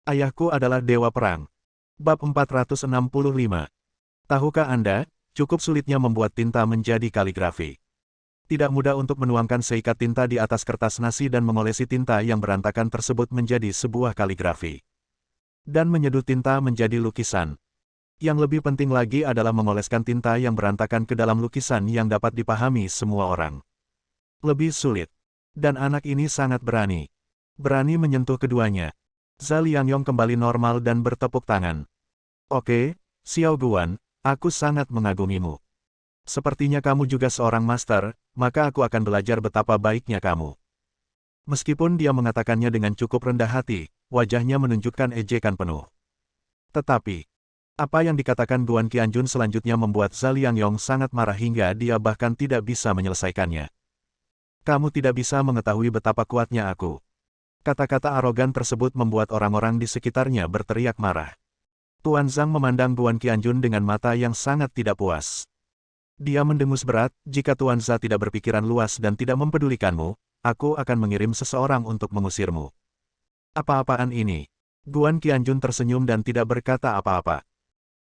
Ayahku adalah dewa perang. Bab 465. Tahukah Anda, cukup sulitnya membuat tinta menjadi kaligrafi. Tidak mudah untuk menuangkan seikat tinta di atas kertas nasi dan mengolesi tinta yang berantakan tersebut menjadi sebuah kaligrafi. Dan menyeduh tinta menjadi lukisan. Yang lebih penting lagi adalah mengoleskan tinta yang berantakan ke dalam lukisan yang dapat dipahami semua orang. Lebih sulit. Dan anak ini sangat berani. Berani menyentuh keduanya. Zhao Liangyong kembali normal dan bertepuk tangan. Oke, Xiao Guan, aku sangat mengagumimu. Sepertinya kamu juga seorang master, maka aku akan belajar betapa baiknya kamu. Meskipun dia mengatakannya dengan cukup rendah hati, wajahnya menunjukkan ejekan penuh. Tetapi, apa yang dikatakan Guan Qianjun selanjutnya membuat Zhao Liangyong sangat marah hingga dia bahkan tidak bisa menyelesaikannya. Kamu tidak bisa mengetahui betapa kuatnya aku. Kata-kata arogan tersebut membuat orang-orang di sekitarnya berteriak marah. Tuan Zhang memandang Guan Qianjun dengan mata yang sangat tidak puas. Dia mendengus berat, jika Tuan Zhang tidak berpikiran luas dan tidak mempedulikanmu, aku akan mengirim seseorang untuk mengusirmu. Apa-apaan ini? Guan Qianjun tersenyum dan tidak berkata apa-apa.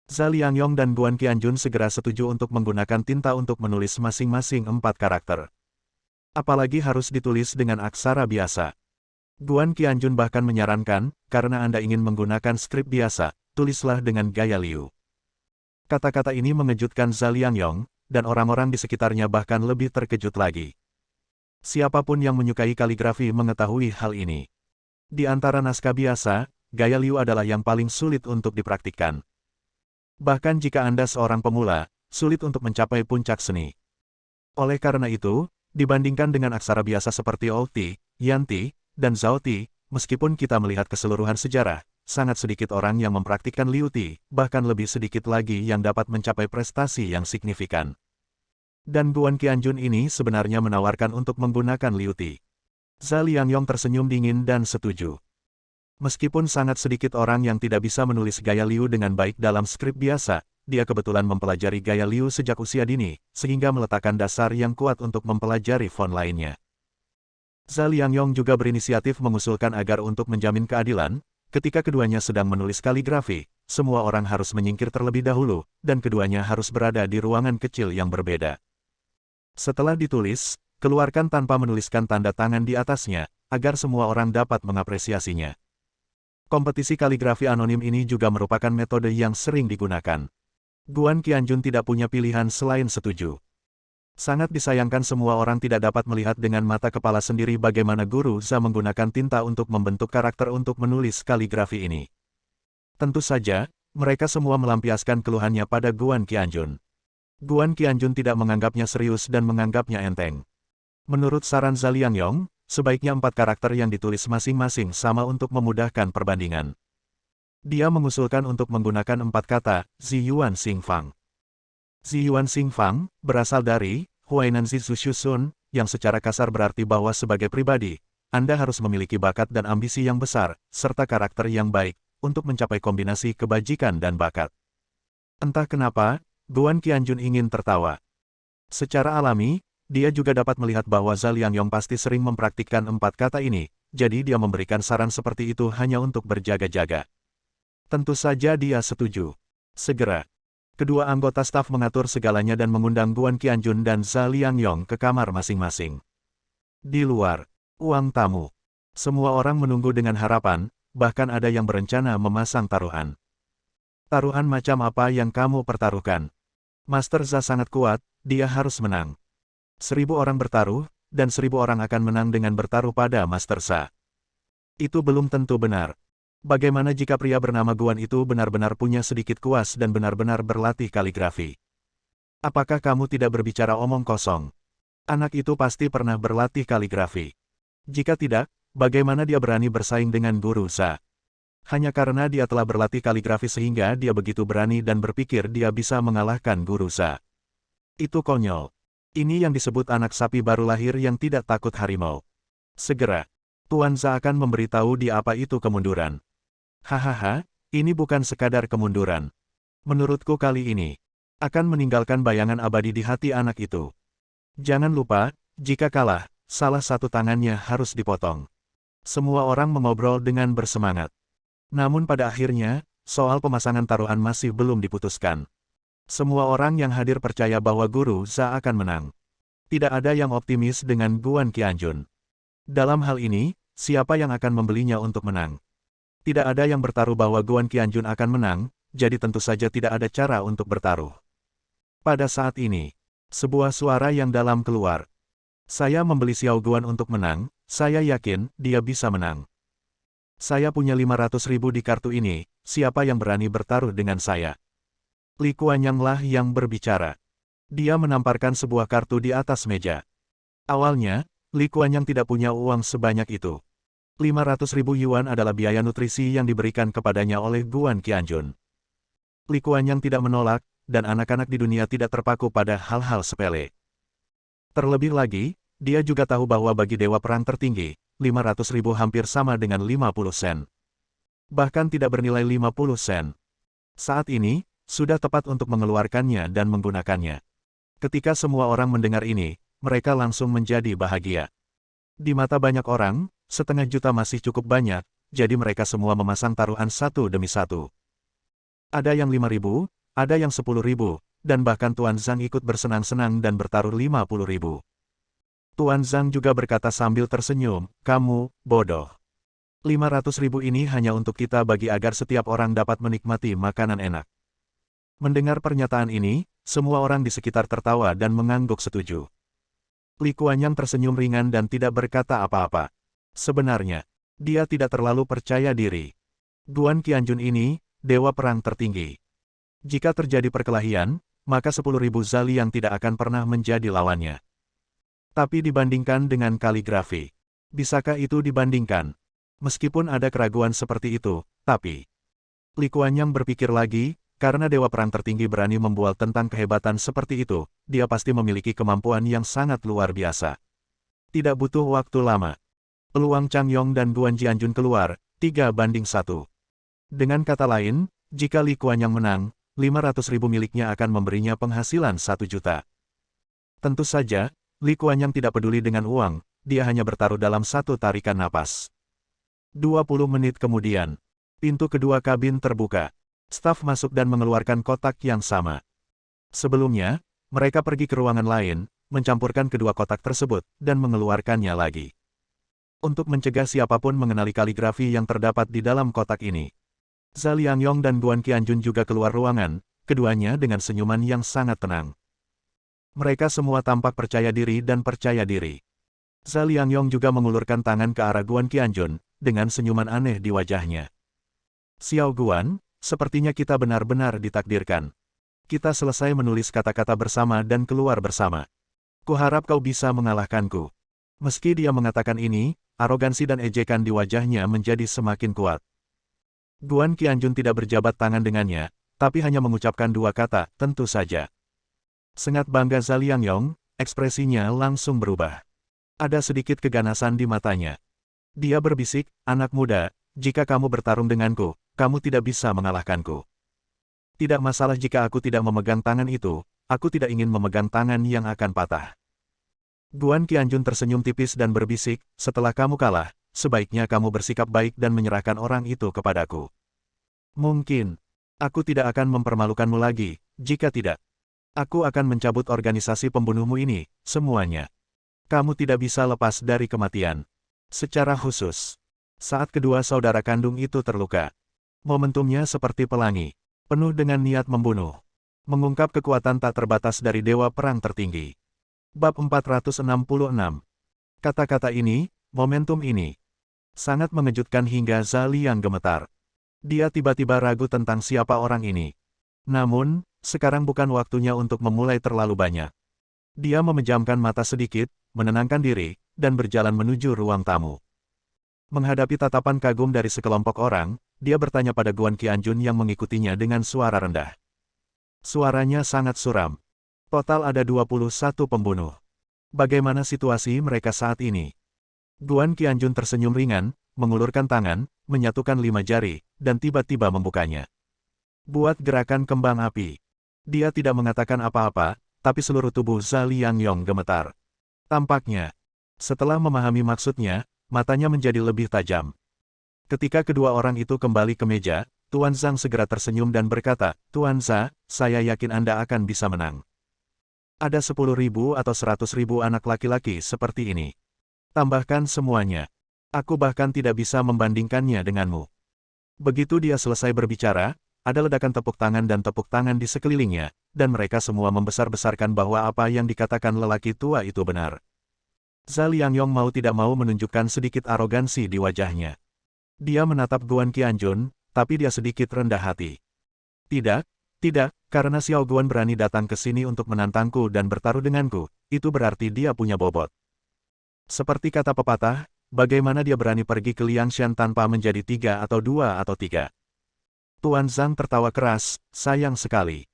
Zhao Liangyong dan Guan Qianjun segera setuju untuk menggunakan tinta untuk menulis masing-masing 4 karakter. Apalagi harus ditulis dengan aksara biasa. Guan Qianjun bahkan menyarankan, karena Anda ingin menggunakan skrip biasa, tulislah dengan gaya Liu. Kata-kata ini mengejutkan Zhao Liangyong, dan orang-orang di sekitarnya bahkan lebih terkejut lagi. Siapapun yang menyukai kaligrafi mengetahui hal ini. Di antara naskah biasa, gaya Liu adalah yang paling sulit untuk dipraktikkan. Bahkan jika Anda seorang pemula, sulit untuk mencapai puncak seni. Oleh karena itu, dibandingkan dengan aksara biasa seperti Outi, Yanti, dan Zhaoti, meskipun kita melihat keseluruhan sejarah, sangat sedikit orang yang mempraktikkan Liuti, bahkan lebih sedikit lagi yang dapat mencapai prestasi yang signifikan. Dan Guan Qianjun ini sebenarnya menawarkan untuk menggunakan Liuti. Zhao Liangyong tersenyum dingin dan setuju. Meskipun sangat sedikit orang yang tidak bisa menulis gaya Liu dengan baik dalam skrip biasa, dia kebetulan mempelajari gaya Liu sejak usia dini, sehingga meletakkan dasar yang kuat untuk mempelajari font lainnya. Zhao Liangyong juga berinisiatif mengusulkan agar untuk menjamin keadilan, ketika keduanya sedang menulis kaligrafi, semua orang harus menyingkir terlebih dahulu, dan keduanya harus berada di ruangan kecil yang berbeda. Setelah ditulis, keluarkan tanpa menuliskan tanda tangan di atasnya, agar semua orang dapat mengapresiasinya. Kompetisi kaligrafi anonim ini juga merupakan metode yang sering digunakan. Guan Qianjun tidak punya pilihan selain setuju. Sangat disayangkan semua orang tidak dapat melihat dengan mata kepala sendiri bagaimana Guru Zhao menggunakan tinta untuk membentuk karakter untuk menulis kaligrafi ini. Tentu saja, mereka semua melampiaskan keluhannya pada Guan Qianjun. Guan Qianjun tidak menganggapnya serius dan menganggapnya enteng. Menurut saran Zhao Liangyong, sebaiknya 4 karakter yang ditulis masing-masing sama untuk memudahkan perbandingan. Dia mengusulkan untuk menggunakan 4 kata, Ziyuan Xingfang. Ziyuan Xingfang berasal dari Huainan Zizushusun, yang secara kasar berarti bahwa sebagai pribadi, Anda harus memiliki bakat dan ambisi yang besar, serta karakter yang baik, untuk mencapai kombinasi kebajikan dan bakat. Entah kenapa, Guan Qianjun ingin tertawa. Secara alami, dia juga dapat melihat bahwa Zhao Liangyong pasti sering mempraktikkan 4 kata ini, jadi dia memberikan saran seperti itu hanya untuk berjaga-jaga. Tentu saja dia setuju. Segera, kedua anggota staf mengatur segalanya dan mengundang Guan Qianjun dan Zhao Liangyong ke kamar masing-masing. Di luar, ruang tamu. Semua orang menunggu dengan harapan, bahkan ada yang berencana memasang taruhan. Taruhan macam apa yang kamu pertaruhkan? Master Zhao sangat kuat, dia harus menang. 1000 orang bertaruh, dan 1000 orang akan menang dengan bertaruh pada Master Zhao. Itu belum tentu benar. Bagaimana jika pria bernama Guan itu benar-benar punya sedikit kuas dan benar-benar berlatih kaligrafi? Apakah kamu tidak berbicara omong kosong? Anak itu pasti pernah berlatih kaligrafi. Jika tidak, bagaimana dia berani bersaing dengan Guru Zhao? Hanya karena dia telah berlatih kaligrafi sehingga dia begitu berani dan berpikir dia bisa mengalahkan Guru Zhao. Itu konyol. Ini yang disebut anak sapi baru lahir yang tidak takut harimau. Segera, Tuan Zhao akan memberitahu dia apa itu kemunduran. Hahaha, ini bukan sekadar kemunduran. Menurutku kali ini, akan meninggalkan bayangan abadi di hati anak itu. Jangan lupa, jika kalah, salah satu tangannya harus dipotong. Semua orang mengobrol dengan bersemangat. Namun pada akhirnya, soal pemasangan taruhan masih belum diputuskan. Semua orang yang hadir percaya bahwa Guru Za akan menang. Tidak ada yang optimis dengan Guan Qianjun. Dalam hal ini, siapa yang akan membelinya untuk menang? Tidak ada yang bertaruh bahwa Guan Qianjun akan menang, jadi tentu saja tidak ada cara untuk bertaruh. Pada saat ini, sebuah suara yang dalam keluar. Saya membeli Xiao Guan untuk menang, saya yakin dia bisa menang. Saya punya 500.000 di kartu ini, siapa yang berani bertaruh dengan saya? Li Kuanyang lah yang berbicara. Dia menamparkan sebuah kartu di atas meja. Awalnya, Li Kuanyang tidak punya uang sebanyak itu. 500.000 yuan adalah biaya nutrisi yang diberikan kepadanya oleh Guan Qianjun. Li Kuanyang tidak menolak, dan anak-anak di dunia tidak terpaku pada hal-hal sepele. Terlebih lagi, dia juga tahu bahwa bagi dewa perang tertinggi, 500.000 hampir sama dengan 50 sen. Bahkan tidak bernilai 50 sen. Saat ini, sudah tepat untuk mengeluarkannya dan menggunakannya. Ketika semua orang mendengar ini, mereka langsung menjadi bahagia. Di mata banyak orang, 500.000 masih cukup banyak, jadi mereka semua memasang taruhan satu demi satu. Ada yang 5.000, ada yang 10.000, dan bahkan Tuan Zhang ikut bersenang-senang dan bertaruh 50.000. Tuan Zhang juga berkata sambil tersenyum, kamu, bodoh. 500.000 ini hanya untuk kita bagi agar setiap orang dapat menikmati makanan enak. Mendengar pernyataan ini, semua orang di sekitar tertawa dan mengangguk setuju. Li Kuanyang tersenyum ringan dan tidak berkata apa-apa. Sebenarnya, dia tidak terlalu percaya diri. Guan Qianjun ini, dewa perang tertinggi. Jika terjadi perkelahian, maka 10.000 zali yang tidak akan pernah menjadi lawannya. Tapi dibandingkan dengan kaligrafi, bisakah itu dibandingkan? Meskipun ada keraguan seperti itu, tapi Li Kuanyang berpikir lagi, karena dewa perang tertinggi berani membual tentang kehebatan seperti itu, dia pasti memiliki kemampuan yang sangat luar biasa. Tidak butuh waktu lama. Peluang Chang Yong dan Guan Jianjun keluar, 3-1. Dengan kata lain, jika Li Kuanyang menang, 500.000 miliknya akan memberinya penghasilan 1 juta. Tentu saja, Li Kuanyang tidak peduli dengan uang, dia hanya bertaruh dalam satu tarikan napas. 20 menit kemudian, pintu kedua kabin terbuka. Staf masuk dan mengeluarkan kotak yang sama. Sebelumnya, mereka pergi ke ruangan lain, mencampurkan kedua kotak tersebut, dan mengeluarkannya lagi. Untuk mencegah siapapun mengenali kaligrafi yang terdapat di dalam kotak ini. Zha Liangyong dan Guan Qianjun juga keluar ruangan, keduanya dengan senyuman yang sangat tenang. Mereka semua tampak percaya diri dan percaya diri. Zha Liangyong juga mengulurkan tangan ke arah Guan Qianjun, dengan senyuman aneh di wajahnya. Xiao Guan, sepertinya kita benar-benar ditakdirkan. Kita selesai menulis kata-kata bersama dan keluar bersama. Kuharap kau bisa mengalahkanku. Meski dia mengatakan ini, arogansi dan ejekan di wajahnya menjadi semakin kuat. Guan Qianjun tidak berjabat tangan dengannya, tapi hanya mengucapkan dua kata, tentu saja. Sangat bangga Zha Liangyong, ekspresinya langsung berubah. Ada sedikit keganasan di matanya. Dia berbisik, anak muda, jika kamu bertarung denganku, kamu tidak bisa mengalahkanku. Tidak masalah jika aku tidak memegang tangan itu, aku tidak ingin memegang tangan yang akan patah. Guan Qianjun tersenyum tipis dan berbisik, setelah kamu kalah, sebaiknya kamu bersikap baik dan menyerahkan orang itu kepadaku. Mungkin, aku tidak akan mempermalukanmu lagi, jika tidak. Aku akan mencabut organisasi pembunuhmu ini, semuanya. Kamu tidak bisa lepas dari kematian. Secara khusus, saat kedua saudara kandung itu terluka. Momentumnya seperti pelangi, penuh dengan niat membunuh. Mengungkap kekuatan tak terbatas dari dewa perang tertinggi. Bab 466. Kata-kata ini, momentum ini, sangat mengejutkan hingga Zha Liang gemetar. Dia tiba-tiba ragu tentang siapa orang ini. Namun, sekarang bukan waktunya untuk memulai terlalu banyak. Dia memejamkan mata sedikit, menenangkan diri, dan berjalan menuju ruang tamu. Menghadapi tatapan kagum dari sekelompok orang, dia bertanya pada Guan Qianjun yang mengikutinya dengan suara rendah. Suaranya sangat suram. Total ada 21 pembunuh. Bagaimana situasi mereka saat ini? Guan Qianjun tersenyum ringan, mengulurkan tangan, menyatukan 5 jari, dan tiba-tiba membukanya. Buat gerakan kembang api. Dia tidak mengatakan apa-apa, tapi seluruh tubuh Zha Liangyong gemetar. Tampaknya, setelah memahami maksudnya, matanya menjadi lebih tajam. Ketika kedua orang itu kembali ke meja, Tuan Zhang segera tersenyum dan berkata, Tuan Za, saya yakin Anda akan bisa menang. Ada 10.000 atau 100.000 anak laki-laki seperti ini. Tambahkan semuanya. Aku bahkan tidak bisa membandingkannya denganmu. Begitu dia selesai berbicara, ada ledakan tepuk tangan dan tepuk tangan di sekelilingnya, dan mereka semua membesar-besarkan bahwa apa yang dikatakan lelaki tua itu benar. Zhao Liangyong mau tidak mau menunjukkan sedikit arogansi di wajahnya. Dia menatap Guan Qianjun, tapi dia sedikit rendah hati. Tidak, karena Xiao Guan berani datang ke sini untuk menantangku dan bertaruh denganku, itu berarti dia punya bobot. Seperti kata pepatah, bagaimana dia berani pergi ke Liangshan tanpa menjadi 3 atau 2 atau 3. Tuan Zhang tertawa keras, sayang sekali.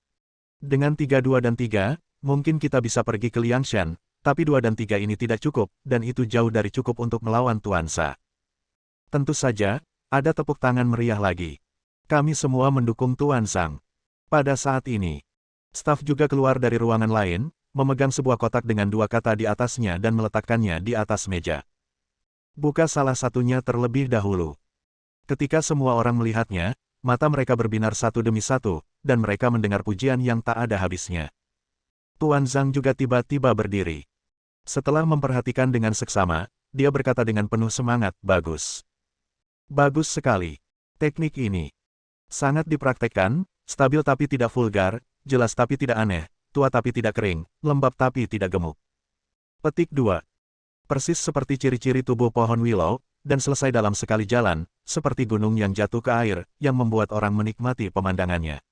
Dengan 3, 2 dan 3, mungkin kita bisa pergi ke Liangshan, tapi 2 dan 3 ini tidak cukup, dan itu jauh dari cukup untuk melawan Tuan Sha. Tentu saja, ada tepuk tangan meriah lagi. Kami semua mendukung Tuan Zhang. Pada saat ini, staf juga keluar dari ruangan lain, memegang sebuah kotak dengan 2 kata di atasnya dan meletakkannya di atas meja. Buka salah satunya terlebih dahulu. Ketika semua orang melihatnya, mata mereka berbinar satu demi satu, dan mereka mendengar pujian yang tak ada habisnya. Tuan Zhang juga tiba-tiba berdiri. Setelah memperhatikan dengan seksama, dia berkata dengan penuh semangat, bagus. Bagus sekali. Teknik ini sangat dipraktekkan, stabil tapi tidak vulgar, jelas tapi tidak aneh, tua tapi tidak kering, lembab tapi tidak gemuk. Petik 2. Persis seperti ciri-ciri tubuh pohon willow, dan selesai dalam sekali jalan, seperti gunung yang jatuh ke air, yang membuat orang menikmati pemandangannya.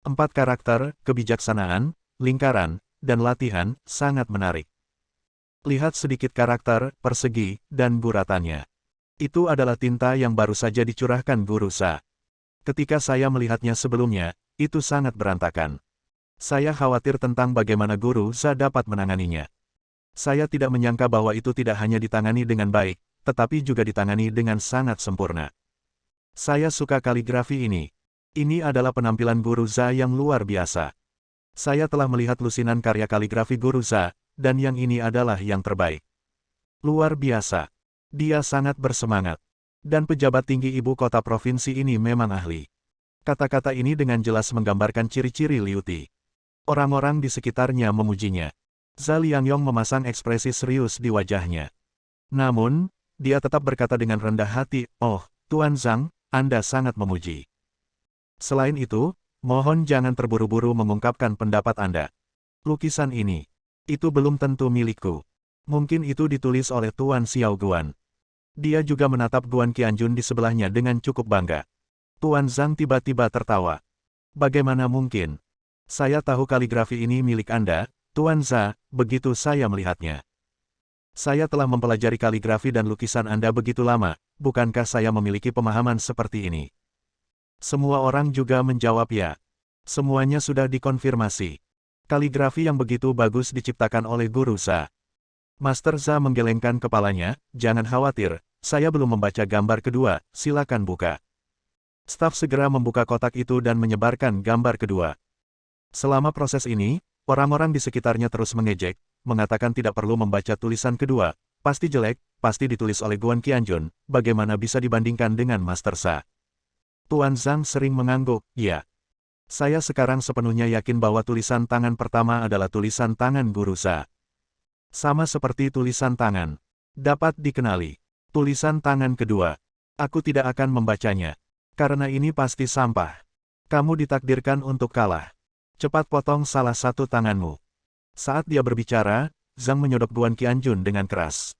4 karakter, kebijaksanaan, lingkaran, dan latihan, sangat menarik. Lihat sedikit karakter, persegi, dan guratannya. Itu adalah tinta yang baru saja dicurahkan Guru Sha. Ketika saya melihatnya sebelumnya, itu sangat berantakan. Saya khawatir tentang bagaimana Guru Sha dapat menanganinya. Saya tidak menyangka bahwa itu tidak hanya ditangani dengan baik, tetapi juga ditangani dengan sangat sempurna. Saya suka kaligrafi ini. Ini adalah penampilan Guru Sha yang luar biasa. Saya telah melihat lusinan karya kaligrafi Guru Sha, dan yang ini adalah yang terbaik. Luar biasa. Dia sangat bersemangat. Dan pejabat tinggi ibu kota provinsi ini memang ahli. Kata-kata ini dengan jelas menggambarkan ciri-ciri Liu Ti. Orang-orang di sekitarnya memujinya. Zhao Liangyong memasang ekspresi serius di wajahnya. Namun, dia tetap berkata dengan rendah hati, "Oh, Tuan Zhang, Anda sangat memuji. Selain itu, mohon jangan terburu-buru mengungkapkan pendapat Anda. Lukisan ini, itu belum tentu milikku. Mungkin itu ditulis oleh Tuan Xiao Guan." Dia juga menatap Guan Qianjun di sebelahnya dengan cukup bangga. Tuan Zhang tiba-tiba tertawa. Bagaimana mungkin? Saya tahu kaligrafi ini milik Anda, Tuan Za, begitu saya melihatnya. Saya telah mempelajari kaligrafi dan lukisan Anda begitu lama, bukankah saya memiliki pemahaman seperti ini? Semua orang juga menjawab ya. Semuanya sudah dikonfirmasi. Kaligrafi yang begitu bagus diciptakan oleh Guru Sha. Master Za menggelengkan kepalanya, jangan khawatir, saya belum membaca gambar kedua, silakan buka. Staf segera membuka kotak itu dan menyebarkan gambar kedua. Selama proses ini, orang-orang di sekitarnya terus mengejek, mengatakan tidak perlu membaca tulisan kedua, pasti jelek, pasti ditulis oleh Guan Qianjun, bagaimana bisa dibandingkan dengan Master Sha. Tuan Zhang sering mengangguk, ya. Saya sekarang sepenuhnya yakin bahwa tulisan tangan pertama adalah tulisan tangan Guru Sha. Sama seperti tulisan tangan. Dapat dikenali. Tulisan tangan kedua. Aku tidak akan membacanya. Karena ini pasti sampah. Kamu ditakdirkan untuk kalah. Cepat potong salah satu tanganmu. Saat dia berbicara, Zhang menyodok Guan Qianjun dengan keras.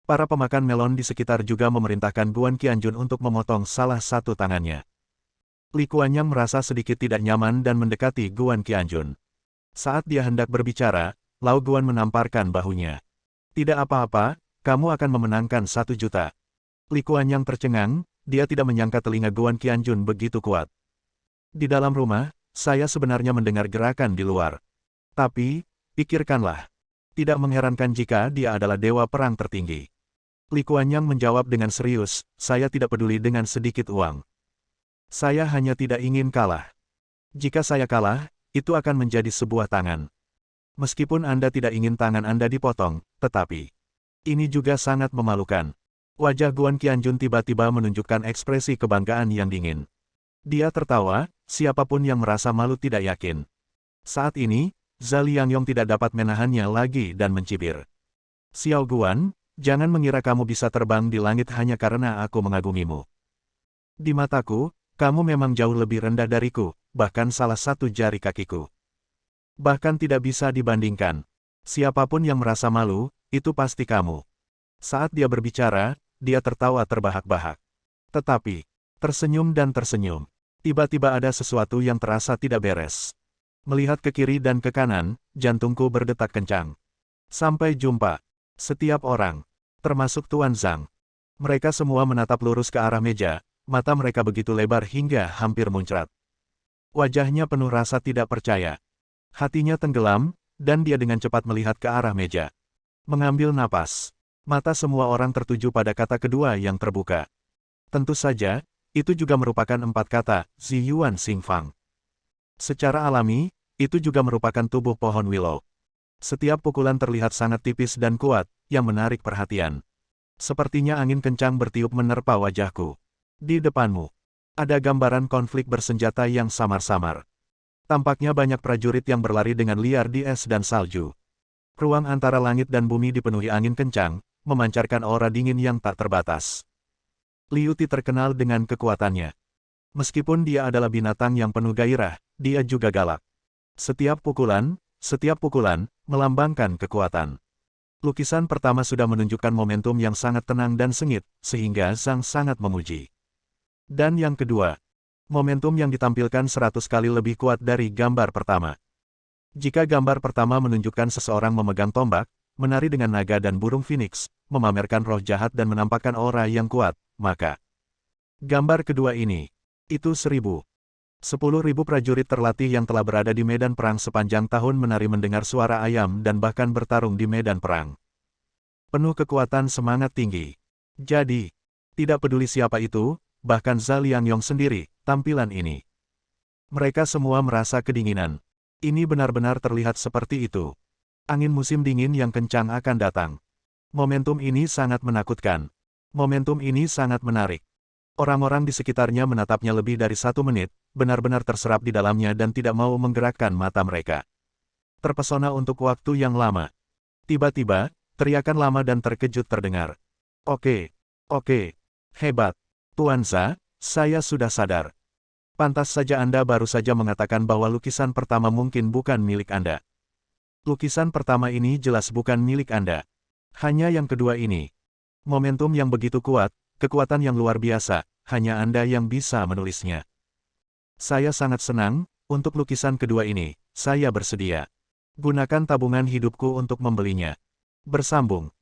Para pemakan melon di sekitar juga memerintahkan Guan Qianjun untuk memotong salah satu tangannya. Li Kuanyang merasa sedikit tidak nyaman dan mendekati Guan Qianjun. Saat dia hendak berbicara, Lao Guan menamparkan bahunya. Tidak apa-apa, kamu akan memenangkan 1 juta. Li Kuanyang tercengang, dia tidak menyangka telinga Guan Qianjun begitu kuat. Di dalam rumah, saya sebenarnya mendengar gerakan di luar. Tapi, pikirkanlah. Tidak mengherankan jika dia adalah dewa perang tertinggi. Li Kuanyang menjawab dengan serius, saya tidak peduli dengan sedikit uang. Saya hanya tidak ingin kalah. Jika saya kalah, itu akan menjadi sebuah tangan. Meskipun Anda tidak ingin tangan Anda dipotong, tetapi ini juga sangat memalukan. Wajah Guan Qianjun tiba-tiba menunjukkan ekspresi kebanggaan yang dingin. Dia tertawa, siapapun yang merasa malu tidak yakin. Saat ini, Zhao Liangyong tidak dapat menahannya lagi dan mencibir. Xiao Guan, jangan mengira kamu bisa terbang di langit hanya karena aku mengagumimu. Di mataku, kamu memang jauh lebih rendah dariku, bahkan salah satu jari kakiku. Bahkan tidak bisa dibandingkan. Siapapun yang merasa malu, itu pasti kamu. Saat dia berbicara, dia tertawa terbahak-bahak. Tetapi, tersenyum dan tersenyum. Tiba-tiba ada sesuatu yang terasa tidak beres. Melihat ke kiri dan ke kanan, jantungku berdetak kencang. Sampai jumpa. Setiap orang, termasuk Tuan Zhang. Mereka semua menatap lurus ke arah meja, mata mereka begitu lebar hingga hampir muncrat. Wajahnya penuh rasa tidak percaya. Hatinya tenggelam, dan dia dengan cepat melihat ke arah meja. Mengambil napas. Mata semua orang tertuju pada kata kedua yang terbuka. Tentu saja, itu juga merupakan 4 kata, Ziyuan Xingfang. Secara alami, itu juga merupakan tubuh pohon willow. Setiap pukulan terlihat sangat tipis dan kuat, yang menarik perhatian. Sepertinya angin kencang bertiup menerpa wajahku. Di depanmu, ada gambaran konflik bersenjata yang samar-samar. Tampaknya banyak prajurit yang berlari dengan liar di es dan salju. Ruang antara langit dan bumi dipenuhi angin kencang, memancarkan aura dingin yang tak terbatas. Liu Ti terkenal dengan kekuatannya. Meskipun dia adalah binatang yang penuh gairah, dia juga galak. Setiap pukulan, melambangkan kekuatan. Lukisan pertama sudah menunjukkan momentum yang sangat tenang dan sengit, sehingga Zhang sangat memuji. Dan yang kedua, momentum yang ditampilkan 100 kali lebih kuat dari gambar pertama. Jika gambar pertama menunjukkan seseorang memegang tombak, menari dengan naga dan burung phoenix, memamerkan roh jahat dan menampakkan aura yang kuat, maka gambar kedua ini, itu 1000. 10.000 prajurit terlatih yang telah berada di medan perang sepanjang tahun menari mendengar suara ayam dan bahkan bertarung di medan perang. Penuh kekuatan semangat tinggi. Jadi, tidak peduli siapa itu, bahkan Zhao Liangyong sendiri, tampilan ini. Mereka semua merasa kedinginan. Ini benar-benar terlihat seperti itu. Angin musim dingin yang kencang akan datang. Momentum ini sangat menakutkan. Momentum ini sangat menarik. Orang-orang di sekitarnya menatapnya lebih dari 1 menit, benar-benar terserap di dalamnya dan tidak mau menggerakkan mata mereka. Terpesona untuk waktu yang lama. Tiba-tiba, teriakan lama dan terkejut terdengar. Oke, hebat. Tuan Zha, saya sudah sadar. Pantas saja Anda baru saja mengatakan bahwa lukisan pertama mungkin bukan milik Anda. Lukisan pertama ini jelas bukan milik Anda. Hanya yang kedua ini. Momentum yang begitu kuat, kekuatan yang luar biasa, hanya Anda yang bisa menulisnya. Saya sangat senang, untuk lukisan kedua ini, saya bersedia. Gunakan tabungan hidupku untuk membelinya. Bersambung.